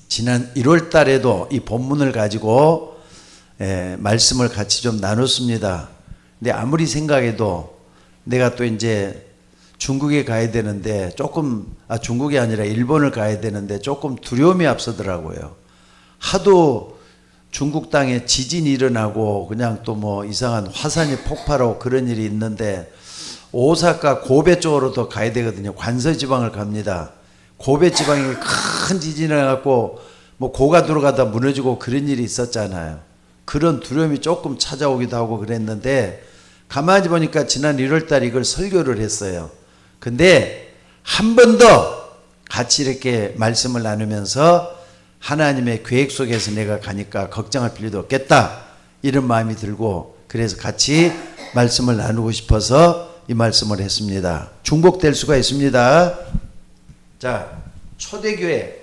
지난 1월 달에도 이 본문을 가지고 말씀을 같이 좀 나눴습니다. 근데 아무리 생각해도 내가 또 이제 중국에 가야 되는데 중국이 아니라 일본을 가야 되는데 조금 두려움이 앞서더라고요. 하도 중국 땅에 지진이 일어나고 그냥 또 뭐 이상한 화산이 폭발하고 그런 일이 있는데 오사카 고베 쪽으로도 가야 되거든요. 관서지방을 갑니다. 고베 지방에 큰 지진이 나갖고 뭐 고가 들어가다 무너지고 그런 일이 있었잖아요. 그런 두려움이 조금 찾아오기도 하고 그랬는데 가만히 보니까 지난 1월달 이걸 설교를 했어요. 근데 한 번 더 같이 이렇게 말씀을 나누면서 하나님의 계획 속에서 내가 가니까 걱정할 필요도 없겠다 이런 마음이 들고 그래서 같이 말씀을 나누고 싶어서 이 말씀을 했습니다. 중복될 수가 있습니다. 자, 초대교회.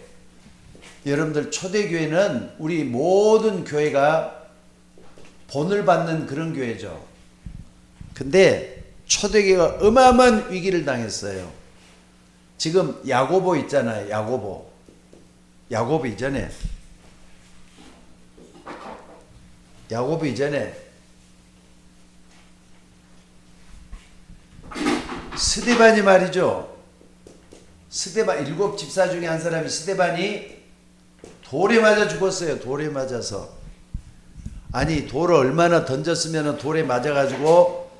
여러분들 초대교회는 우리 모든 교회가 본을 받는 그런 교회죠. 근데 초대교회가 어마어마한 위기를 당했어요. 지금 야고보 있잖아요. 야고보 이전에 스데반이 말이죠. 스데반 7 집사 중에 한 사람이 스데반이 돌에 맞아 죽었어요. 돌에 맞아서. 아니 돌을 얼마나 던졌으면 돌에 맞아가지고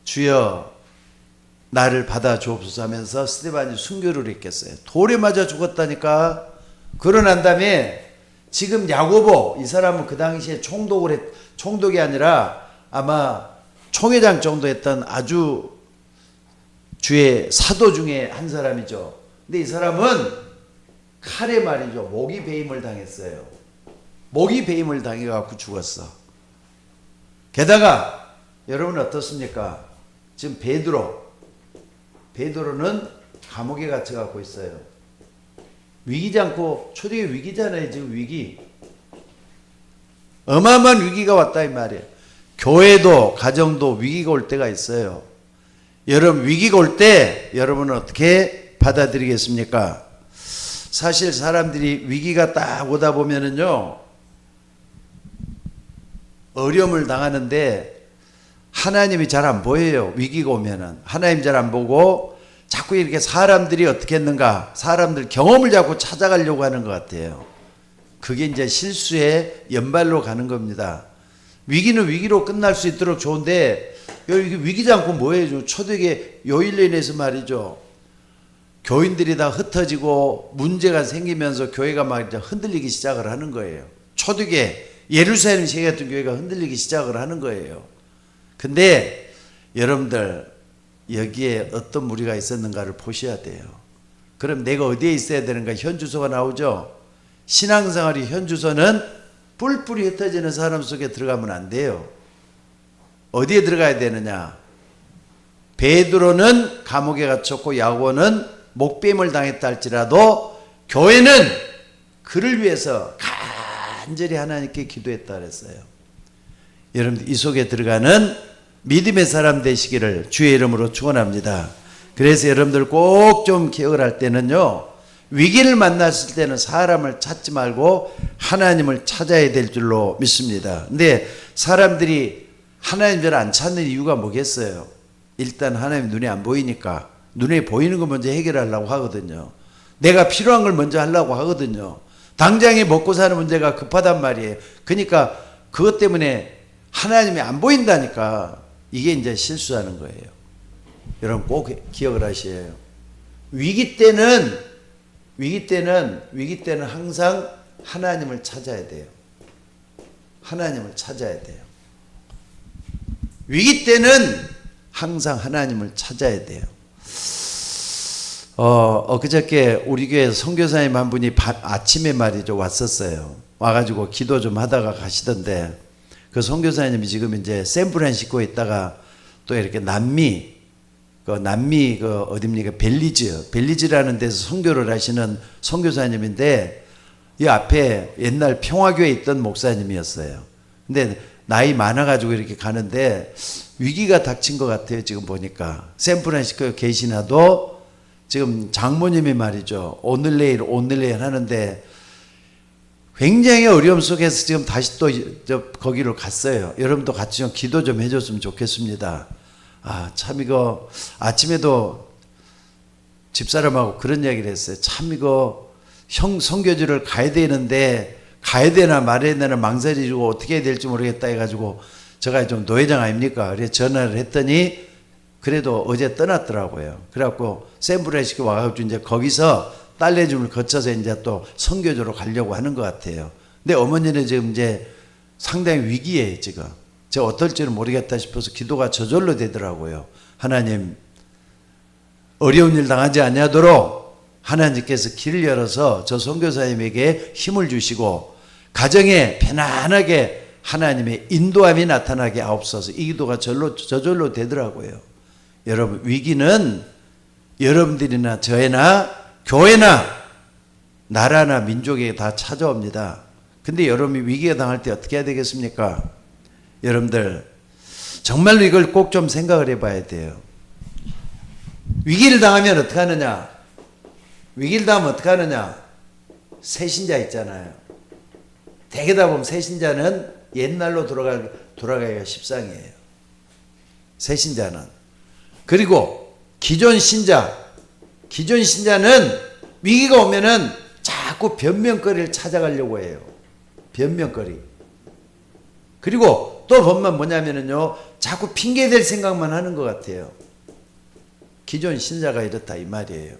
주여 나를 받아 주옵소서 하면서 스데반이 순교를 했겠어요. 돌에 맞아 죽었다니까. 그러고 난 다음에 지금 야고보 이 사람은 그 당시에 총독이 아니라 아마 총회장 정도 했던 아주 주의 사도 중에 한 사람이죠. 근데 이 사람은 칼에 말이죠. 목이 베임을 당했어요. 목이 베임을 당해갖고 죽었어. 게다가 여러분 어떻습니까? 지금 베드로는 감옥에 갇혀갖고 있어요. 위기지 않고 초대교회 위기잖아요. 지금 위기. 어마어마한 위기가 왔다 이 말이에요. 교회도 가정도 위기가 올 때가 있어요. 여러분 위기가 올 때 여러분은 어떻게 받아들이겠습니까? 사실 사람들이 위기가 딱 오다 보면은요 어려움을 당하는데 하나님이 잘 안 보여요. 위기가 오면은 하나님 잘 안 보고 자꾸 이렇게 사람들이 어떻게 했는가 사람들 경험을 자꾸 찾아가려고 하는 것 같아요. 그게 이제 실수의 연발로 가는 겁니다. 위기는 위기로 끝날 수 있도록 좋은데 여기 위기지 않고 뭐예요? 초대교회 요일련에서 말이죠. 교인들이 다 흩어지고 문제가 생기면서 교회가 막 이제 흔들리기 시작을 하는 거예요. 초대교회 예루살렘 시대 같은 교회가 흔들리기 시작을 하는 거예요. 근데 여러분들 여기에 어떤 무리가 있었는가를 보셔야 돼요. 그럼 내가 어디에 있어야 되는가? 현주소가 나오죠. 신앙생활이 현주소는 뿔뿔이 흩어지는 사람 속에 들어가면 안 돼요. 어디에 들어가야 되느냐? 베드로는 감옥에 갇혔고 야고보는 목뱀을 당했다 할지라도 교회는 그를 위해서 간절히 하나님께 기도했다 그랬어요. 여러분들 이 속에 들어가는 믿음의 사람 되시기를 주의 이름으로 축원합니다. 그래서 여러분들 꼭 좀 기억을 할 때는요. 위기를 만났을 때는 사람을 찾지 말고 하나님을 찾아야 될 줄로 믿습니다. 근데 사람들이 하나님 잘 안 찾는 이유가 뭐겠어요? 일단 하나님 눈에 안 보이니까 눈에 보이는 거 먼저 해결하려고 하거든요. 내가 필요한 걸 먼저 하려고 하거든요. 당장에 먹고 사는 문제가 급하단 말이에요. 그러니까 그것 때문에 하나님이 안 보인다니까. 이게 이제 실수하는 거예요. 여러분 꼭 기억을 하셔야 해요. 위기 때는 항상 하나님을 찾아야 돼요. 하나님을 찾아야 돼요. 위기 때는 항상 하나님을 찾아야 돼요. 그저께 우리 교회 선교사님 한 분이 아침에 말이죠 왔었어요. 와가지고 기도 좀 하다가 가시던데 그 선교사님이 지금 이제 샌프란시스코에 있다가 또 이렇게 남미 어딥니까 벨리즈라는 데서 선교를 하시는 선교사님인데 이 앞에 옛날 평화교회에 있던 목사님이었어요. 근데 나이 많아가지고 이렇게 가는데 위기가 닥친 것 같아요. 지금 보니까 샌프란시스코에 계시나도 지금 장모님이 말이죠. 오늘 내일 하는데 굉장히 어려움 속에서 지금 다시 또 거기로 갔어요. 여러분도 같이 좀 기도 좀 해줬으면 좋겠습니다. 참 이거 아침에도 집사람하고 그런 이야기를 했어요. 참 이거 형 선교지를 가야 되는데 가야 되나 말아야 되나 망설이고 어떻게 해야 될지 모르겠다 해가지고 제가 좀 노회장 아닙니까? 그래서 전화를 했더니 그래도 어제 떠났더라고요. 그래갖고 샌프란시스코 와가지고 이제 거기서 딸내줌을 거쳐서 이제 또 선교지로 가려고 하는 것 같아요. 근데 어머니는 지금 이제 상당히 위기예요, 지금. 제가 어떨지는 모르겠다 싶어서 기도가 저절로 되더라고요. 하나님, 어려운 일 당하지 아니하도록 하나님께서 길을 열어서 저 선교사님에게 힘을 주시고 가정에 편안하게 하나님의 인도함이 나타나게 하옵소서. 이 기도가 저절로 되더라고요. 여러분, 위기는 여러분들이나 저희나 교회나 나라나 민족에게 다 찾아옵니다. 근데 여러분이 위기에 당할 때 어떻게 해야 되겠습니까? 여러분들 정말로 이걸 꼭 좀 생각을 해봐야 돼요. 위기를 당하면 어떻게 하느냐? 위기를 당하면 어떻게 하느냐? 새신자 있잖아요. 대개다 보면 새신자는 옛날로 돌아가기가 십상이에요. 새신자는. 그리고 기존 신자는 위기가 오면은 자꾸 변명거리를 찾아가려고 해요. 변명거리. 그리고 또 보면 뭐냐면은요, 자꾸 핑계댈 생각만 하는 것 같아요. 기존 신자가 이렇다 이 말이에요.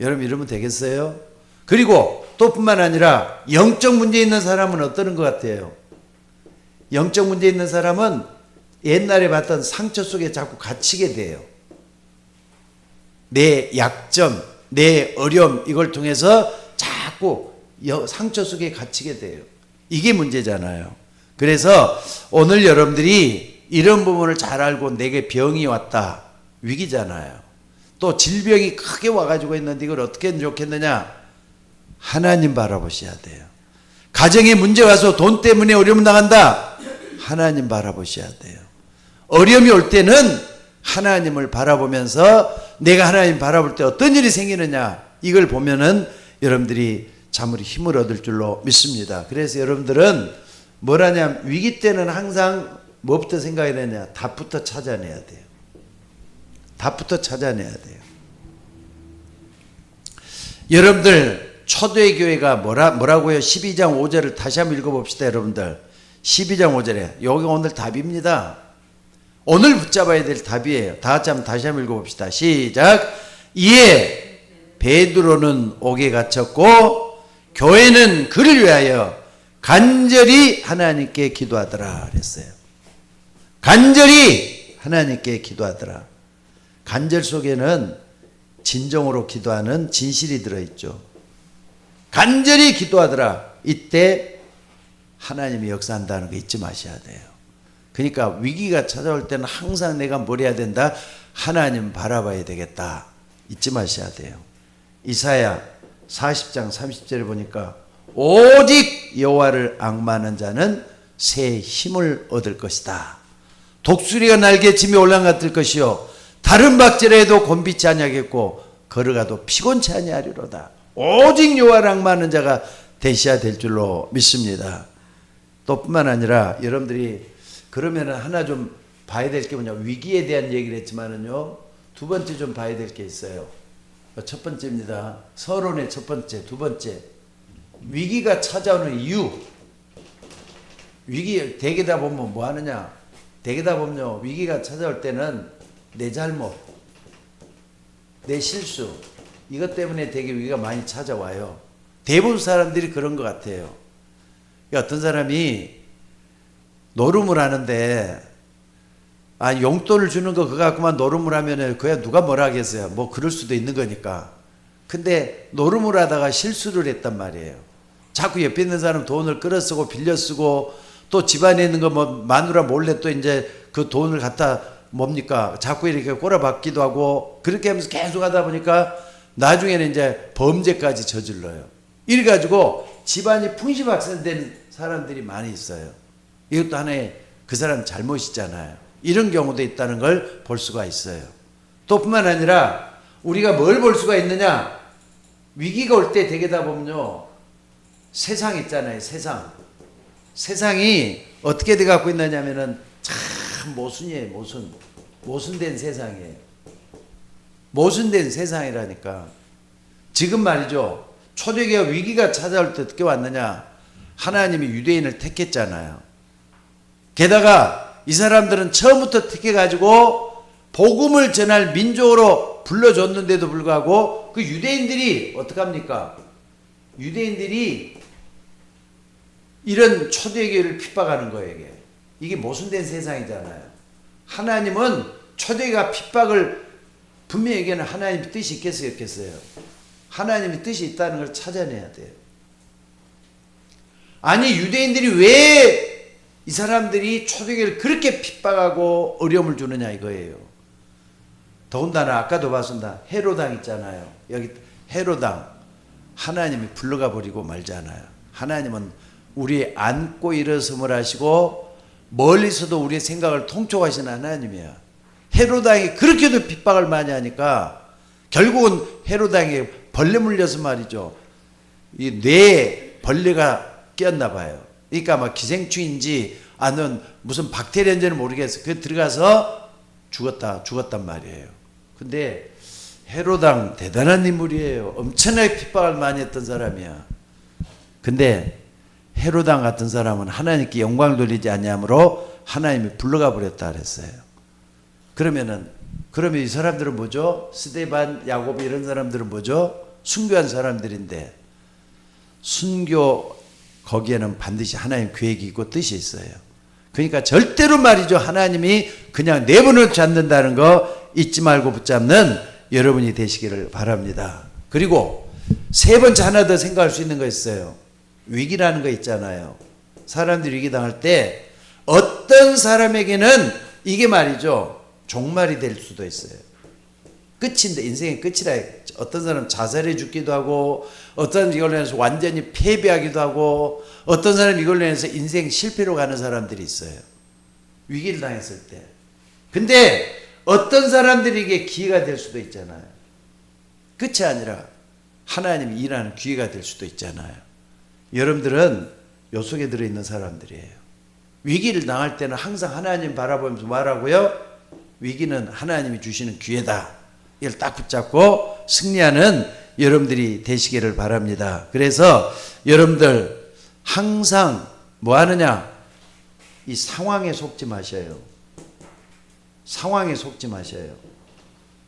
여러분 이러면 되겠어요? 그리고 또 뿐만 아니라 영적 문제 있는 사람은 어떠는 것 같아요? 영적 문제 있는 사람은 옛날에 봤던 상처 속에 자꾸 갇히게 돼요. 내 약점, 내 어려움 이걸 통해서 자꾸 상처 속에 갇히게 돼요. 이게 문제잖아요. 그래서 오늘 여러분들이 이런 부분을 잘 알고 내게 병이 왔다. 위기잖아요. 또 질병이 크게 와가지고 있는데 이걸 어떻게 하면 좋겠느냐? 하나님 바라보셔야 돼요. 가정에 문제 와서 돈 때문에 어려움 당한다. 하나님 바라보셔야 돼요. 어려움이 올 때는 하나님을 바라보면서 내가 하나님 바라볼 때 어떤 일이 생기느냐 이걸 보면은 여러분들이 참으로 힘을 얻을 줄로 믿습니다. 그래서 여러분들은 뭐라냐, 위기 때는 항상 뭐부터 생각해야 되냐? 답부터 찾아내야 돼요. 답부터 찾아내야 돼요. 여러분들 초대의 교회가 뭐라고요? 12장 5절을 다시 한번 읽어봅시다. 여러분들 12장 5절에 여기 오늘 답입니다. 오늘 붙잡아야 될 답이에요. 다 같이 한번 다시 한번 읽어봅시다. 시작. 이에 베드로는 옥에 갇혔고 교회는 그를 위하여 간절히 하나님께 기도하더라 그랬어요. 간절히 하나님께 기도하더라. 간절 속에는 진정으로 기도하는 진실이 들어있죠. 간절히 기도하더라. 이때 하나님이 역사한다는 거 잊지 마셔야 돼요. 그러니까 위기가 찾아올 때는 항상 내가 뭘 해야 된다? 하나님 바라봐야 되겠다. 잊지 마셔야 돼요. 이사야 40장 30절에 보니까 오직 여호와를 앙마하는 자는 새 힘을 얻을 것이다. 독수리가 날개치며 올라갔을 것이요 다른 박질에도 곤비치 아니하겠고 걸어가도 피곤치 아니하리로다. 오직 여호와를 앙마하는 자가 되셔야 될 줄로 믿습니다. 또 뿐만 아니라 여러분들이 그러면은 하나 좀 봐야 될 게 뭐냐, 위기에 대한 얘기를 했지만은요 두 번째 좀 봐야 될 게 있어요. 첫 번째입니다. 서론의 첫 번째, 두 번째, 위기가 찾아오는 이유. 위기 대개다 보면 뭐 하느냐, 대개다 보면요 위기가 찾아올 때는 내 잘못, 내 실수 이것 때문에 되게 위기가 많이 찾아와요. 대부분 사람들이 그런 것 같아요. 어떤 사람이 노름을 하는데 용돈을 주는 거 그거 갖고만 노름을 하면은 그야 누가 뭐라 하겠어요. 뭐 그럴 수도 있는 거니까. 근데 노름을 하다가 실수를 했단 말이에요. 자꾸 옆에 있는 사람 돈을 끌어 쓰고 빌려 쓰고 또 집안에 있는 거 뭐 마누라 몰래 또 이제 그 돈을 갖다 뭡니까 자꾸 이렇게 꼬라박기도 하고 그렇게 하면서 계속 하다 보니까 나중에는 이제 범죄까지 저질러요. 이래가지고 집안이 풍시박산된 사람들이 많이 있어요. 이것도 하나의 그 사람 잘못이잖아요. 이런 경우도 있다는 걸 볼 수가 있어요. 또 뿐만 아니라 우리가 뭘 볼 수가 있느냐? 위기가 올 때 되게 다 보면요. 세상 있잖아요. 세상. 세상이 어떻게 돼 갖고 있느냐면은 참 모순이에요. 모순. 모순된 세상이에요. 모순된 세상이라니까. 지금 말이죠. 초대교회 위기가 찾아올 때 어떻게 왔느냐? 하나님이 유대인을 택했잖아요. 게다가 이 사람들은 처음부터 택해가지고 복음을 전할 민족으로 불러줬는데도 불구하고 그 유대인들이 어떡합니까? 유대인들이 이런 초대교회를 핍박하는 거예요. 이게 모순된 세상이잖아요. 하나님은 초대교회가 핍박을 분명히 얘기하는 하나님의 뜻이 있겠어요? 없겠어요? 하나님의 뜻이 있다는 걸 찾아내야 돼요. 아니 유대인들이 왜 이 사람들이 초대교회를 그렇게 핍박하고 어려움을 주느냐 이거예요. 더군다나 아까도 봤습니다. 헤로당 있잖아요. 여기 헤로당 하나님이 불러가 버리고 말잖아요. 하나님은 우리 안고 일어섬을 하시고 멀리서도 우리의 생각을 통촉하시는 하나님이야. 헤로당이 그렇게도 핍박을 많이 하니까 결국은 헤로당에 벌레 물려서 말이죠. 이 뇌에 벌레가 끼었나 봐요. 그러니까 막 기생충인지 아니면 무슨 박테리아인지는 모르겠어요. 그 들어가서 죽었단 말이에요. 근데 헤로당 대단한 인물이에요. 엄청나게 핍박을 많이 했던 사람이야. 근데 헤로당 같은 사람은 하나님께 영광을 돌리지 아니하므로 하나님이 불러가 버렸다 그랬어요. 그러면 이 사람들은 뭐죠? 스데반, 야곱 이런 사람들은 뭐죠? 순교한 사람들인데 순교 거기에는 반드시 하나님 계획이 있고 뜻이 있어요. 그러니까 절대로 말이죠. 하나님이 그냥 내버려두지 않는다는 거 잊지 말고 붙잡는 여러분이 되시기를 바랍니다. 그리고 세 번째 하나 더 생각할 수 있는 거 있어요. 위기라는 거 있잖아요. 사람들이 위기 당할 때 어떤 사람에게는 이게 말이죠. 종말이 될 수도 있어요. 끝인데 인생의 끝이라. 어떤 사람은 자살해 죽기도 하고 어떤 사람은 이걸로 인해서 완전히 패배하기도 하고 어떤 사람은 이걸로 인해서 인생 실패로 가는 사람들이 있어요. 위기를 당했을 때. 근데 어떤 사람들에게 기회가 될 수도 있잖아요. 끝이 아니라 하나님이 일하는 기회가 될 수도 있잖아요. 여러분들은 요 속에 들어있는 사람들이에요. 위기를 당할 때는 항상 하나님 바라보면서 말하고요. 위기는 하나님이 주시는 기회다. 이걸 딱 붙잡고 승리하는 여러분들이 되시기를 바랍니다. 그래서 여러분들 항상 뭐 하느냐? 이 상황에 속지 마셔요. 상황에 속지 마셔요.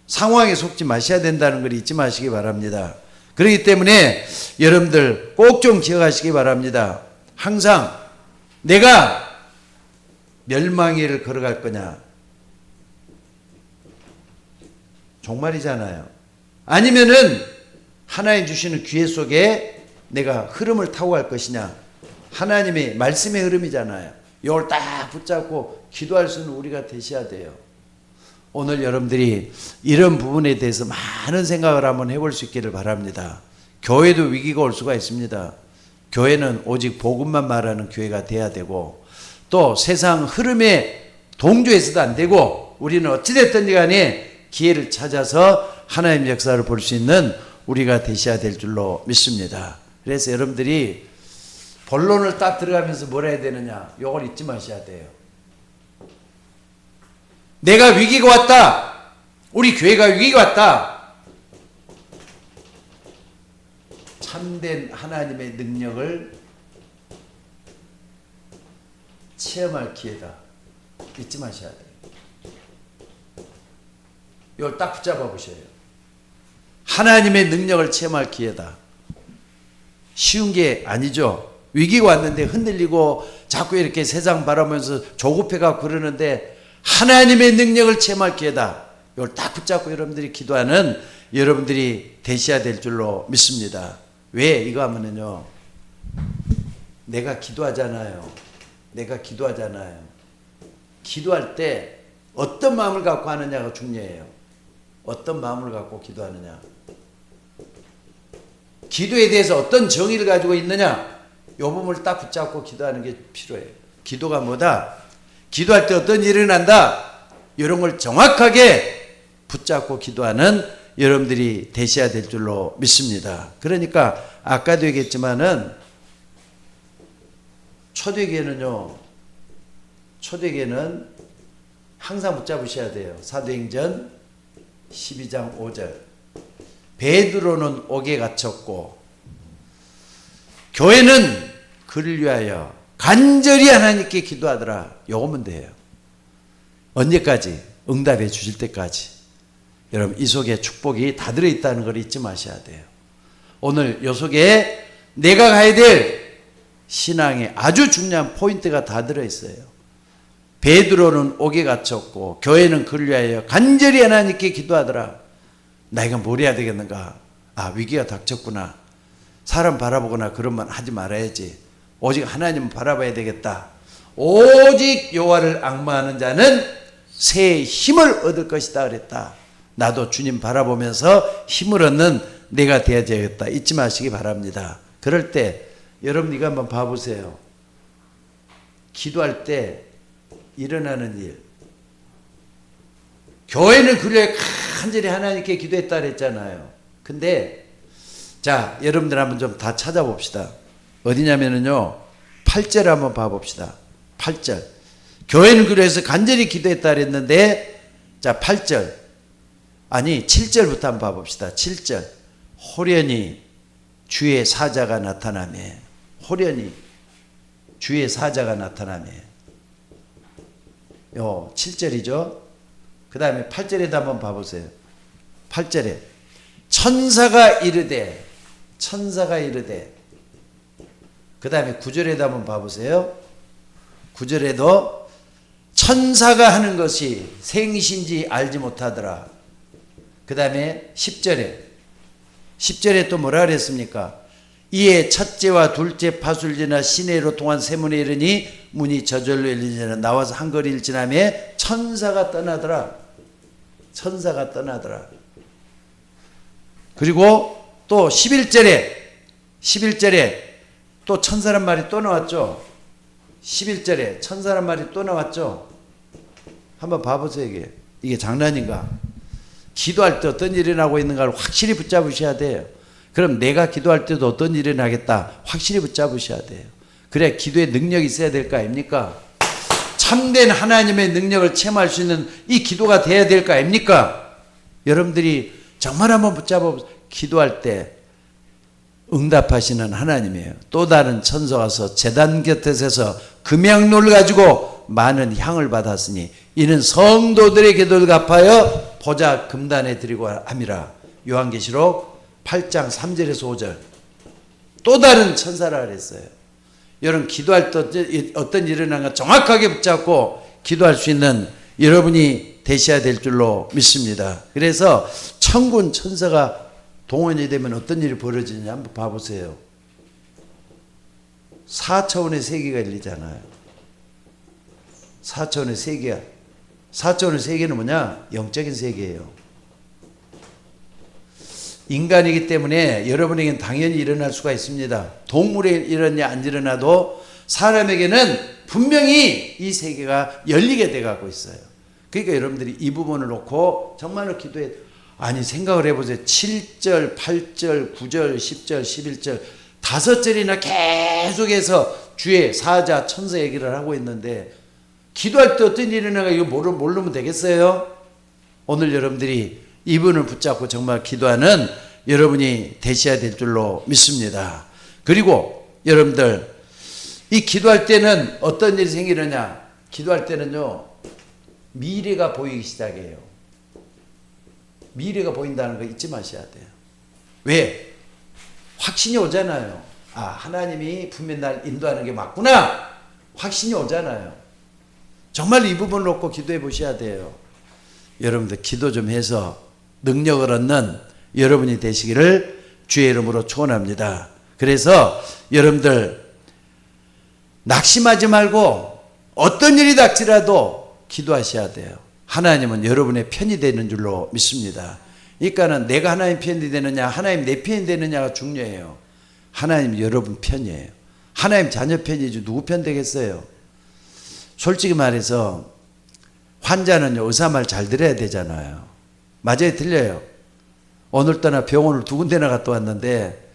상황에 속지 마셔야 된다는 걸 잊지 마시기 바랍니다. 그렇기 때문에 여러분들 꼭 좀 기억하시기 바랍니다. 항상 내가 멸망의 길을 걸어갈 거냐? 종말이잖아요. 아니면은 하나님 주시는 기회 속에 내가 흐름을 타고 갈 것이냐. 하나님의 말씀의 흐름이잖아요. 이걸 딱 붙잡고 기도할 수 있는 우리가 되셔야 돼요. 오늘 여러분들이 이런 부분에 대해서 많은 생각을 한번 해볼 수 있기를 바랍니다. 교회도 위기가 올 수가 있습니다. 교회는 오직 복음만 말하는 교회가 돼야 되고 또 세상 흐름에 동조해서도 안 되고 우리는 어찌됐든 간에 기회를 찾아서 하나님의 역사를 볼 수 있는 우리가 되셔야 될 줄로 믿습니다. 그래서 여러분들이 본론을 딱 들어가면서 뭐라 해야 되느냐, 이걸 잊지 마셔야 돼요. 내가 위기가 왔다. 우리 교회가 위기가 왔다. 참된 하나님의 능력을 체험할 기회다. 잊지 마셔야 돼요. 이걸 딱 붙잡아 보셔요. 하나님의 능력을 체험할 기회다. 쉬운 게 아니죠. 위기가 왔는데 흔들리고 자꾸 이렇게 세상 바라보면서 조급해가고 그러는데 하나님의 능력을 체험할 기회다. 이걸 딱 붙잡고 여러분들이 기도하는 여러분들이 되셔야 될 줄로 믿습니다. 왜 이거 하면은요, 내가 기도하잖아요. 내가 기도하잖아요. 기도할 때 어떤 마음을 갖고 하느냐가 중요해요. 어떤 마음을 갖고 기도하느냐. 기도에 대해서 어떤 정의를 가지고 있느냐. 이 부분을 딱 붙잡고 기도하는 게 필요해요. 기도가 뭐다? 기도할 때 어떤 일이 일어난다? 이런 걸 정확하게 붙잡고 기도하는 여러분들이 되셔야 될 줄로 믿습니다. 그러니까 아까도 얘기했지만은 초대교회는 항상 붙잡으셔야 돼요. 사도행전 12장 5절. 베드로는 옥에 갇혔고 교회는 그를 위하여 간절히 하나님께 기도하더라. 요거면 돼요. 언제까지? 응답해 주실 때까지. 여러분 이 속에 축복이 다 들어있다는 걸 잊지 마셔야 돼요. 오늘 이 속에 내가 가야 될 신앙의 아주 중요한 포인트가 다 들어있어요. 베드로는 옥에 갇혔고 교회는 그를 위하여 간절히 하나님께 기도하더라. 나이가 뭘 해야 되겠는가? 아, 위기가 닥쳤구나. 사람 바라보거나 그런 말 하지 말아야지. 오직 하나님을 바라봐야 되겠다. 오직 여호와를 앙망하는 자는 새 힘을 얻을 것이다 그랬다. 나도 주님 바라보면서 힘을 얻는 내가 되어야 되겠다. 잊지 마시기 바랍니다. 그럴 때 여러분 이거 한번 봐보세요. 기도할 때 일어나는 일. 교회는 그래 간절히 하나님께 기도했다 그랬잖아요. 근데 자 여러분들 한번 좀 다 찾아봅시다. 어디냐면은요 8절 한번 봐봅시다. 8절. 교회는 그래서 간절히 기도했다 그랬는데 자 8절 아니 7절부터 한번 봐봅시다. 7절. 호련히 주의 사자가 나타나매. 호련히 주의 사자가 나타나매. 요 7절이죠. 그 다음에 8절에도 한번 봐보세요. 8절에 천사가 이르되 그 다음에 9절에도 한번 봐보세요. 9절에도 천사가 하는 것이 생신지 알지 못하더라. 그 다음에 10절에 또 뭐라 그랬습니까? 이에 첫째와 둘째 파술지나 시내로 통한 세문에 이르니 문이 저절로 열리니라. 나와서 한 거리를 지나매 천사가 떠나더라. 그리고 또 11절에 또 천사란 말이 또 나왔죠. 11절에 천사란 말이 또 나왔죠. 한번 봐보세요. 이게 장난인가? 기도할 때 어떤 일이 일어나고 있는가를 확실히 붙잡으셔야 돼요. 그럼 내가 기도할 때도 어떤 일이 일어나겠다 확실히 붙잡으셔야 돼요. 그래야 기도의 능력이 있어야 될 거 아닙니까? 참된 하나님의 능력을 체험할 수 있는 이 기도가 돼야 될 거 아닙니까? 여러분들이 정말 한번 붙잡아 기도할 때 응답하시는 하나님이에요. 또 다른 천사가 와서 제단 곁에 서서 금향로를 가지고 많은 향을 받았으니 이는 성도들의 기도를 갚아여 보좌 금단에 드리고 함이라. 요한계시록 8장 3절에서 5절. 또 다른 천사라 그랬어요. 여러분 기도할 때 어떤 일이 일어나는가 정확하게 붙잡고 기도할 수 있는 여러분이 되셔야 될 줄로 믿습니다. 그래서 천군 천사가 동원이 되면 어떤 일이 벌어지느냐 한번 봐보세요. 4차원의 세계가 열리잖아요. 4차원의 세계야. 4차원의 세계는 뭐냐? 영적인 세계예요. 인간이기 때문에 여러분에게는 당연히 일어날 수가 있습니다. 동물에 일어나냐 안 일어나도 사람에게는 분명히 이 세계가 열리게 돼가고 있어요. 그러니까 여러분들이 이 부분을 놓고 정말로 기도해. 아니 생각을 해보세요. 7절, 8절, 9절, 10절, 11절 5절이나 계속해서 주의 사자, 천사 얘기를 하고 있는데 기도할 때 어떤 일이 일어나가 이거 모르면 되겠어요? 오늘 여러분들이 이분을 붙잡고 정말 기도하는 여러분이 되셔야 될 줄로 믿습니다. 그리고 여러분들 이 기도할 때는 어떤 일이 생기느냐? 기도할 때는요 미래가 보이기 시작해요. 미래가 보인다는 거 잊지 마셔야 돼요. 왜? 확신이 오잖아요. 아 하나님이 분명히 날 인도하는 게 맞구나. 확신이 오잖아요. 정말 이 부분을 놓고 기도해 보셔야 돼요. 여러분들 기도 좀 해서 능력을 얻는 여러분이 되시기를 주의 이름으로 축원합니다. 그래서 여러분들 낙심하지 말고 어떤 일이 닥치라도 기도하셔야 돼요. 하나님은 여러분의 편이 되는 줄로 믿습니다. 그러니까는 내가 하나님 편이 되느냐 하나님 내 편이 되느냐가 중요해요. 하나님 여러분 편이에요. 하나님 자녀 편이지 누구 편 되겠어요? 솔직히 말해서 환자는요 의사 말 잘 들어야 되잖아요. 맞아요, 틀려요? 오늘따라 병원을 2군데나 갔다 왔는데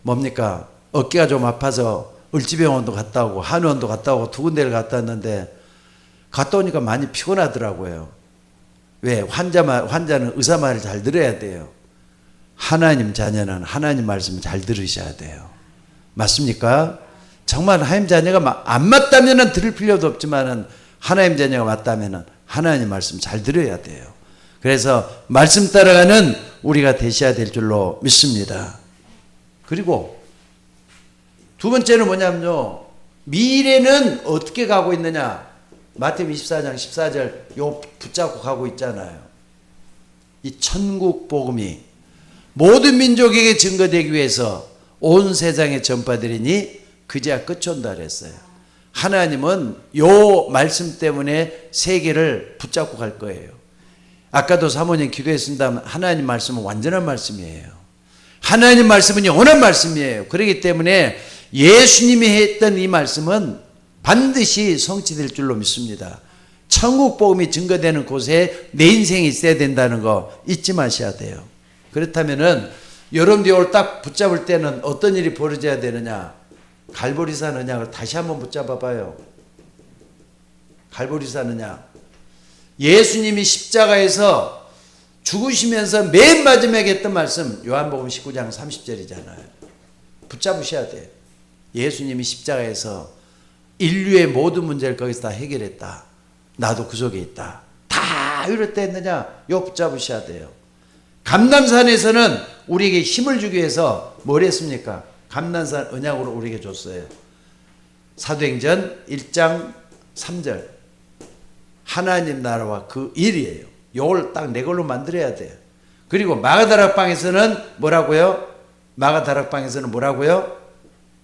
뭡니까? 어깨가 좀 아파서 을지병원도 갔다 오고 한의원도 갔다 오고 2군데를 갔다 왔는데 갔다 오니까 많이 피곤하더라고요. 왜? 환자는 의사 말을 잘 들어야 돼요. 하나님 자녀는 하나님 말씀을 잘 들으셔야 돼요. 맞습니까? 정말 하나님 자녀가 안 맞다면 들을 필요도 없지만 하나님 자녀가 맞다면 하나님 말씀 잘 들어야 돼요. 그래서 말씀 따라가는 우리가 되셔야 될 줄로 믿습니다. 그리고 두 번째는 뭐냐면요, 미래는 어떻게 가고 있느냐. 마태복음 24장 14절 요 붙잡고 가고 있잖아요. 이 천국 복음이 모든 민족에게 증거되기 위해서 온 세상에 전파되리니 그제야 끝이 온다 그랬어요. 하나님은 요 말씀 때문에 세계를 붙잡고 갈 거예요. 아까도 사모님 기도했습니다. 하나님 말씀은 완전한 말씀이에요. 하나님 말씀은 영원한 말씀이에요. 그렇기 때문에 예수님이 했던 이 말씀은 반드시 성취될 줄로 믿습니다. 천국 복음이 증거되는 곳에 내 인생이 있어야 된다는 거 잊지 마셔야 돼요. 그렇다면은 여러분들이 오늘 딱 붙잡을 때는 어떤 일이 벌어져야 되느냐? 갈보리산 언약을 다시 한번 붙잡아 봐요. 갈보리산 언약. 예수님이 십자가에서 죽으시면서 맨 마지막에 했던 말씀 요한복음 19장 30절이잖아요. 붙잡으셔야 돼요. 예수님이 십자가에서 인류의 모든 문제를 거기서 다 해결했다. 나도 그 속에 있다. 다 이럴 때 했느냐? 요 붙잡으셔야 돼요. 감람산에서는 우리에게 힘을 주기 위해서 뭘 했습니까? 감람산 언약으로 우리에게 줬어요. 사도행전 1장 3절. 하나님 나라와 그 일이에요. 요걸 딱 내 걸로 만들어야 돼요. 그리고 마가다락방에서는 뭐라고요? 마가다락방에서는 뭐라고요?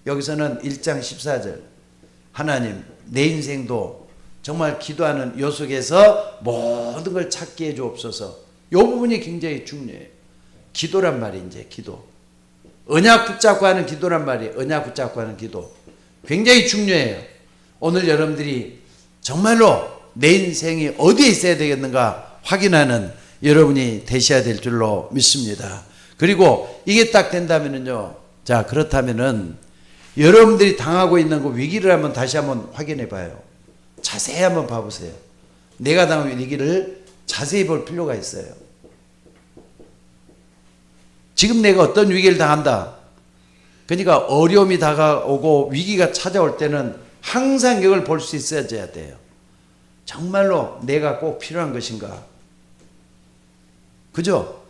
여기서는 1장 14절. 하나님, 내 인생도 정말 기도하는 요 속에서 모든 걸 찾게 해 주옵소서. 요 부분이 굉장히 중요해요. 기도란 말이 이제 기도. 언약 붙잡고 하는 기도란 말이에요. 언약 붙잡고 하는 기도. 굉장히 중요해요. 오늘 여러분들이 정말로 내 인생이 어디에 있어야 되겠는가 확인하는 여러분이 되셔야 될 줄로 믿습니다. 그리고 이게 딱 된다면은요. 자, 그렇다면은 여러분들이 당하고 있는 그 위기를 한번 다시 한번 확인해 봐요. 자세히 한번 봐보세요. 내가 당한 위기를 자세히 볼 필요가 있어요. 지금 내가 어떤 위기를 당한다. 그러니까 어려움이 다가오고 위기가 찾아올 때는 항상 이걸 볼 수 있어야 돼요. 정말로 내가 꼭 필요한 것인가? 그죠?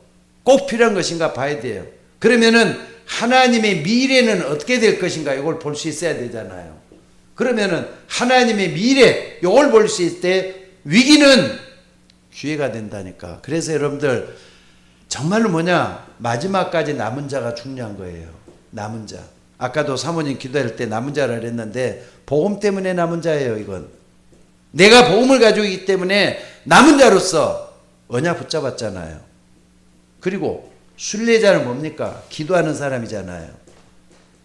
꼭 필요한 것인가 봐야 돼요. 그러면은 하나님의 미래는 어떻게 될 것인가 이걸 볼 수 있어야 되잖아요. 그러면은 하나님의 미래 이걸 볼 수 있을 때 위기는 기회가 된다니까. 그래서 여러분들 정말로 뭐냐? 마지막까지 남은 자가 중요한 거예요. 남은 자. 아까도 사모님 기도할 때 남은 자라 그랬는데 복음 때문에 남은 자예요. 이건. 내가 복음을 가지고 있기 때문에 남은 자로서 언약 붙잡았잖아요. 그리고 순례자는 뭡니까? 기도하는 사람이잖아요.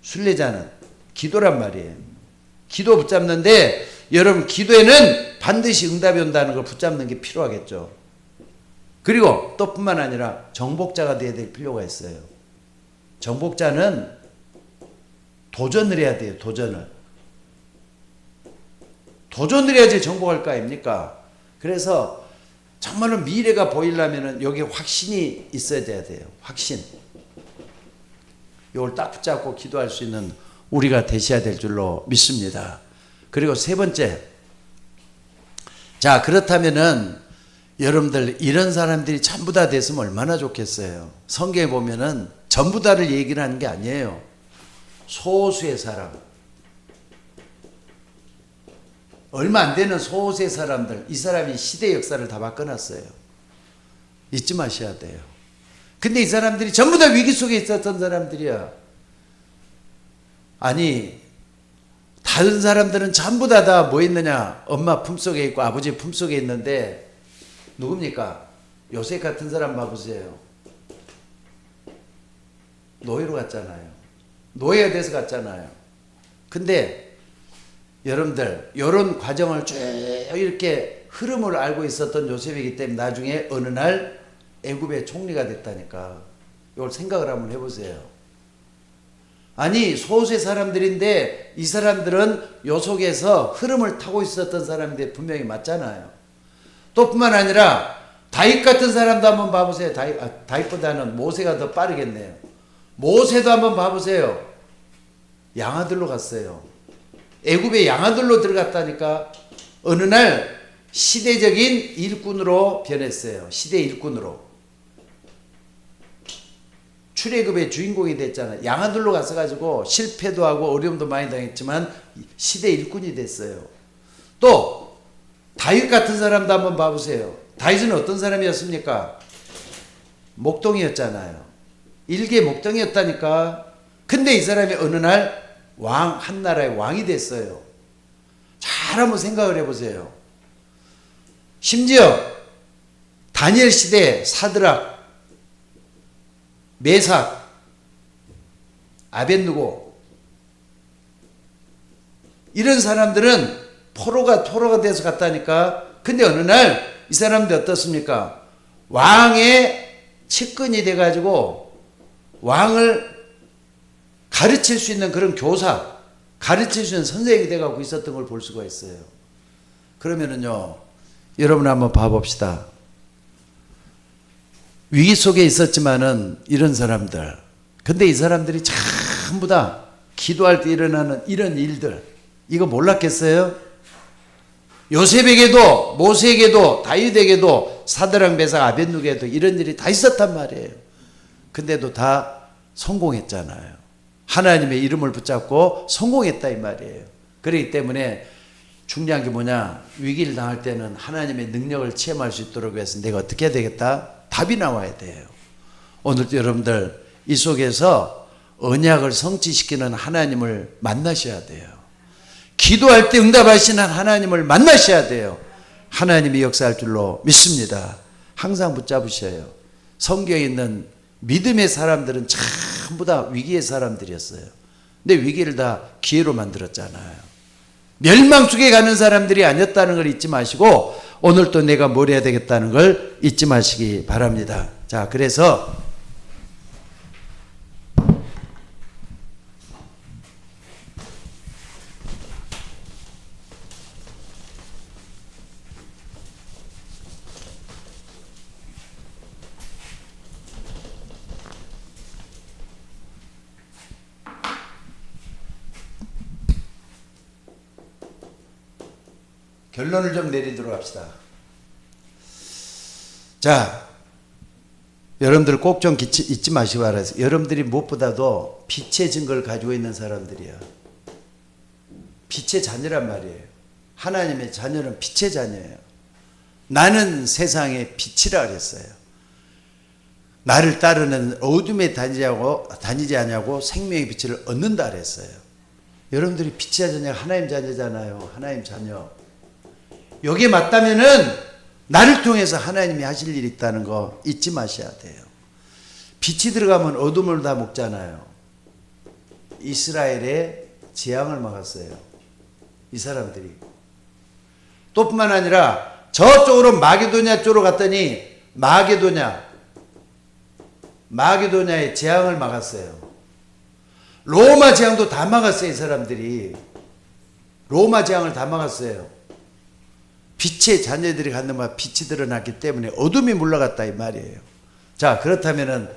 순례자는 기도란 말이에요. 기도 붙잡는데 여러분 기도에는 반드시 응답이 온다는 걸 붙잡는 게 필요하겠죠. 그리고 또 뿐만 아니라 정복자가 되어야 될 필요가 있어요. 정복자는 도전을 해야 돼요. 도전을 해야지 정복할 거 아닙니까? 그래서 정말로 미래가 보이려면 여기 확신이 있어야 돼요. 확신. 이걸 딱 붙잡고 기도할 수 있는 우리가 되셔야 될 줄로 믿습니다. 그리고 세 번째. 자, 그렇다면은 여러분들 이런 사람들이 전부 다 됐으면 얼마나 좋겠어요. 성경에 보면은 전부 다를 얘기를 하는 게 아니에요. 소수의 사람. 얼마 안 되는 소수의 사람들. 이 사람이 시대 역사를 다 바꿔놨어요. 잊지 마셔야 돼요. 근데 이 사람들이 전부 다 위기 속에 있었던 사람들이야. 아니 다른 사람들은 전부 다 뭐 있느냐? 엄마 품속에 있고 아버지 품속에 있는데 누굽니까? 요셉 같은 사람 봐보세요. 노예로 갔잖아요. 노예가 돼서 갔잖아요. 근데 여러분들 이런 과정을 쭉 이렇게 흐름을 알고 있었던 요셉이기 때문에 나중에 어느 날 애굽의 총리가 됐다니까. 이걸 생각을 한번 해보세요. 아니 소수의 사람들인데 이 사람들은 요 속에서 흐름을 타고 있었던 사람인데 분명히 맞잖아요. 또 뿐만 아니라 다윗 같은 사람도 한번 봐보세요. 다윗보다는 모세가 더 빠르겠네요. 모세도 한번 봐보세요. 양아들로 갔어요. 애굽의 양아들로 들어갔다니까. 어느 날 시대적인 일꾼으로 변했어요. 시대 일꾼으로. 출애굽의 주인공이 됐잖아요. 양아들로 갔어가지고 실패도 하고 어려움도 많이 당했지만 시대 일꾼이 됐어요. 또 다윗 같은 사람도 한번 봐보세요. 다윗은 어떤 사람이었습니까? 목동이었잖아요. 일개 목동이었다니까. 근데 이 사람이 어느 날 한 나라의 왕이 됐어요. 잘 한번 생각을 해보세요. 심지어 다니엘 시대 사드락, 메삭, 아벳느고 이런 사람들은 포로가 돼서 갔다니까. 근데 어느 날 이 사람들 어떻습니까? 왕의 측근이 돼가지고 왕을 가르칠 수 있는 그런 교사, 가르칠 수 있는 선생님이 돼가지고 있었던 걸 볼 수가 있어요. 그러면은요, 여러분 한번 봐봅시다. 위기 속에 있었지만은 이런 사람들, 근데 이 사람들이 전부 다 기도할 때 일어나는 이런 일들, 이거 몰랐겠어요? 요셉에게도, 모세에게도, 다윗에게도, 사드락, 메삭, 아벳느고에게도 이런 일이 다 있었단 말이에요. 근데도 다 성공했잖아요. 하나님의 이름을 붙잡고 성공했다 이 말이에요. 그렇기 때문에 중요한 게 뭐냐? 위기를 당할 때는 하나님의 능력을 체험할 수 있도록 해서 내가 어떻게 해야 되겠다? 답이 나와야 돼요. 오늘도 여러분들 이 속에서 언약을 성취시키는 하나님을 만나셔야 돼요. 기도할 때 응답하시는 하나님을 만나셔야 돼요. 하나님이 역사할 줄로 믿습니다. 항상 붙잡으셔요. 성경에 있는 믿음의 사람들은 전부 다 위기의 사람들이었어요. 근데 위기를 다 기회로 만들었잖아요. 멸망 속에 가는 사람들이 아니었다는 걸 잊지 마시고 오늘 또 내가 뭘 해야 되겠다는 걸 잊지 마시기 바랍니다. 자, 그래서 결론을 좀 내리도록 합시다. 자, 여러분들 꼭 좀 잊지 마시기 바라요. 여러분들이 무엇보다도 빛의 증거를 가지고 있는 사람들이야. 빛의 자녀란 말이에요. 하나님의 자녀는 빛의 자녀예요. 나는 세상의 빛이라 그랬어요. 나를 따르는 어둠에 다니지 않냐고 생명의 빛을 얻는다 그랬어요. 여러분들이 빛의 자녀가 하나님 자녀잖아요. 하나님 자녀. 여기에 맞다면은 나를 통해서 하나님이 하실 일이 있다는 거 잊지 마셔야 돼요. 빛이 들어가면 어둠을 다 먹잖아요. 이스라엘의 재앙을 막았어요. 이 사람들이. 또 뿐만 아니라 저쪽으로 마게도냐 쪽으로 갔더니 마게도냐의 재앙을 막았어요. 로마 재앙도 다 막았어요. 이 사람들이. 로마 재앙을 다 막았어요. 빛의 자녀들이 갖는 말 빛이 드러났기 때문에 어둠이 물러갔다 이 말이에요. 자, 그렇다면은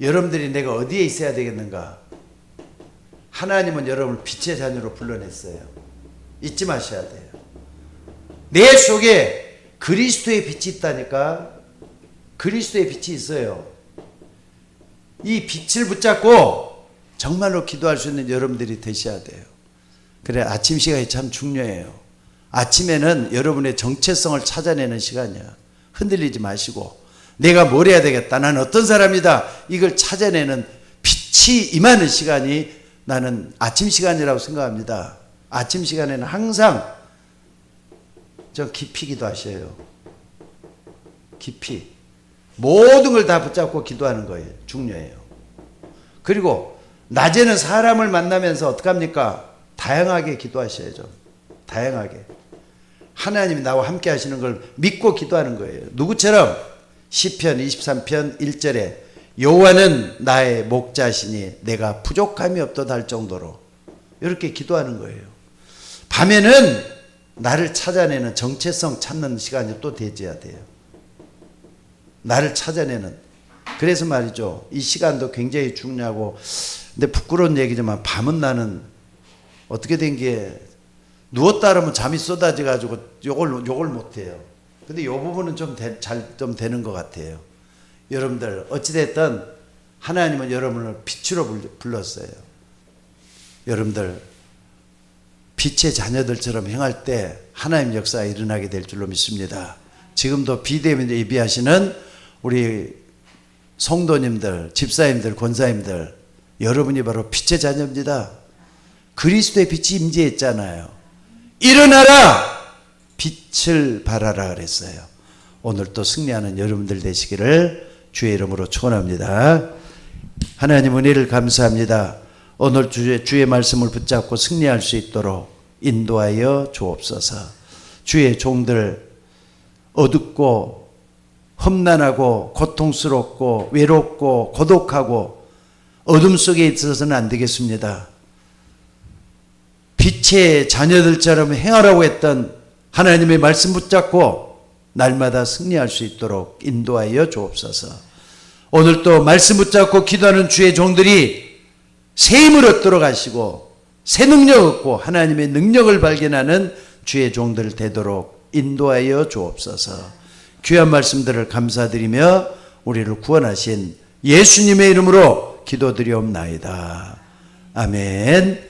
여러분들이 내가 어디에 있어야 되겠는가? 하나님은 여러분을 빛의 자녀로 불러냈어요. 잊지 마셔야 돼요. 내 속에 그리스도의 빛이 있다니까. 그리스도의 빛이 있어요. 이 빛을 붙잡고 정말로 기도할 수 있는 여러분들이 되셔야 돼요. 그래, 아침 시간이 참 중요해요. 아침에는 여러분의 정체성을 찾아내는 시간이야. 흔들리지 마시고 내가 뭘 해야 되겠다. 나는 어떤 사람이다. 이걸 찾아내는 빛이 임하는 시간이 나는 아침 시간이라고 생각합니다. 아침 시간에는 항상 좀 깊이 기도하셔요. 깊이. 모든 걸 다 붙잡고 기도하는 거예요. 중요해요. 그리고 낮에는 사람을 만나면서 어떡합니까? 다양하게 기도하셔야죠. 다양하게. 하나님이 나와 함께 하시는 걸 믿고 기도하는 거예요. 누구처럼? 시편 23편 1절에 여호와는 나의 목자시니 내가 부족함이 없도다 할 정도로 이렇게 기도하는 거예요. 밤에는 나를 찾아내는 정체성 찾는 시간이 또 되어야 돼요. 나를 찾아내는. 그래서 말이죠. 이 시간도 굉장히 중요하고, 근데 부끄러운 얘기지만 밤은 나는 어떻게 된 게 누웠다 그러면 잠이 쏟아져 가지고 욕을 못 해요. 근데 이 부분은 좀 잘 되는 것 같아요. 여러분들 어찌됐든 하나님은 여러분을 빛으로 불렀어요. 여러분들 빛의 자녀들처럼 행할 때 하나님 역사가 일어나게 될 줄로 믿습니다. 지금도 비대면 예비하시는 우리 성도님들, 집사님들, 권사님들, 여러분이 바로 빛의 자녀입니다. 그리스도의 빛이 임재했잖아요. 일어나라! 빛을 발하라 그랬어요. 오늘 또 승리하는 여러분들 되시기를 주의 이름으로 축원합니다. 하나님 은혜를 감사합니다. 오늘 주의 말씀을 붙잡고 승리할 수 있도록 인도하여 주옵소서. 주의 종들 어둡고 험난하고 고통스럽고 외롭고 고독하고 어둠 속에 있어서는 안 되겠습니다. 빛의 자녀들처럼 행하라고 했던 하나님의 말씀 붙잡고 날마다 승리할 수 있도록 인도하여 주옵소서. 오늘 또 말씀 붙잡고 기도하는 주의 종들이 새 힘을 얻도록 하시고 새 능력 얻고 하나님의 능력을 발견하는 주의 종들 되도록 인도하여 주옵소서. 귀한 말씀들을 감사드리며 우리를 구원하신 예수님의 이름으로 기도드리옵나이다. 아멘.